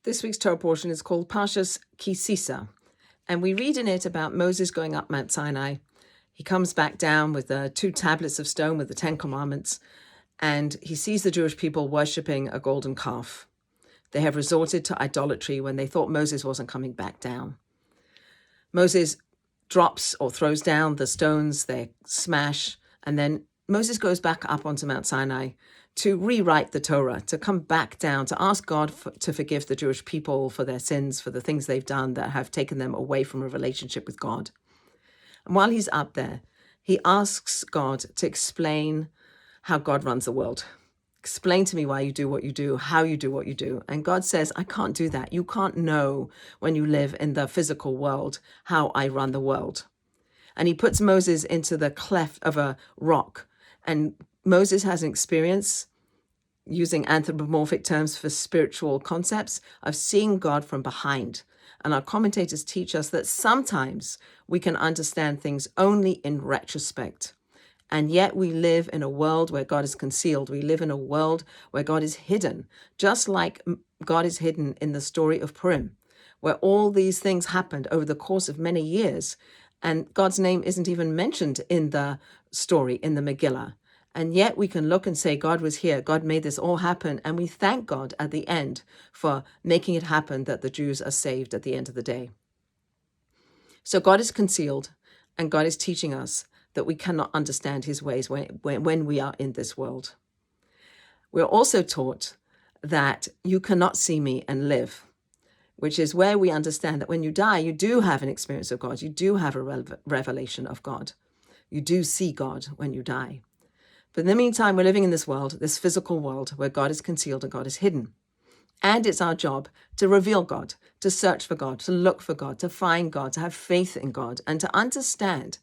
This week's Torah portion is called Parashat Sisa, and we read in it about Moses going up Mount Sinai. He comes back down with the 2 tablets of stone with the 10 commandments, and he sees the Jewish people worshipping a golden calf. They have resorted to idolatry when they thought Moses wasn't coming back down. Moses drops or throws down the stones, they smash, and then Moses goes back up onto Mount Sinai to rewrite the Torah, to come back down, to ask God to forgive the Jewish people for their sins, for the things they've done that have taken them away from a relationship with God. And while he's up there, he asks God to explain how God runs the world. Explain to me why you do what you do, how you do what you do. And God says, I can't do that. You can't know when you live in the physical world how I run the world. And he puts Moses into the cleft of a rock. And Moses has an experience, using anthropomorphic terms for spiritual concepts, of seeing God from behind. And our commentators teach us that sometimes we can understand things only in retrospect. And yet we live in a world where God is concealed. We live in a world where God is hidden, just like God is hidden in the story of Purim, where all these things happened over the course of many years. And God's name isn't even mentioned in the story, in the Megillah. And yet we can look and say, God was here. God made this all happen. And we thank God at the end for making it happen that the Jews are saved at the end of the day. So God is concealed, and God is teaching us that we cannot understand his ways when we are in this world. We're also taught that you cannot see me and live, which is where we understand that when you die, you do have an experience of God. You do have a revelation of God. You do see God when you die. But in the meantime, we're living in this world, this physical world, where God is concealed and God is hidden. And it's our job to reveal God, to search for God, to look for God, to find God, to have faith in God, and to understand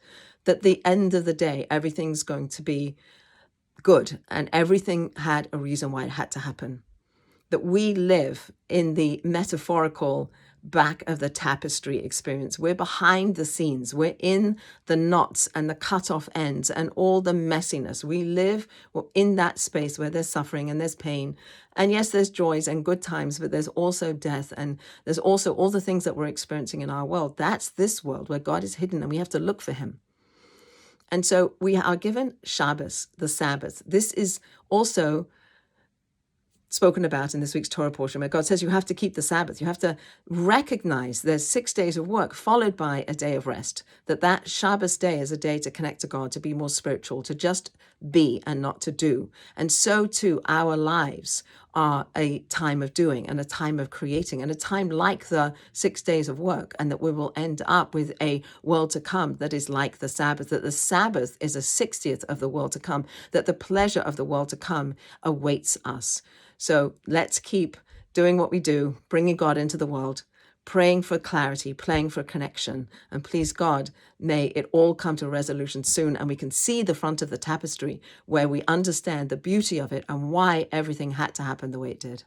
that at the end of the day, everything's going to be good and everything had a reason why it had to happen. That we live in the metaphorical back of the tapestry experience. We're behind the scenes. We're in the knots and the cut off ends and all the messiness. We live in that space where there's suffering and there's pain. And yes, there's joys and good times, but there's also death. And there's also all the things that we're experiencing in our world. That's this world where God is hidden and we have to look for him. And so we are given Shabbos, the Sabbath. This is also spoken about in this week's Torah portion, where God says you have to keep the Sabbath. You have to recognize there's 6 days of work followed by a day of rest, that Shabbos day is a day to connect to God, to be more spiritual, to just be and not to do. And so too, our lives are a time of doing and a time of creating and a time like the 6 days of work, and that we will end up with a world to come that is like the Sabbath, that the Sabbath is a 60th of the world to come, that the pleasure of the world to come awaits us. So let's keep doing what we do, bringing God into the world, praying for clarity, praying for connection. And please God, may it all come to a resolution soon and we can see the front of the tapestry where we understand the beauty of it and why everything had to happen the way it did.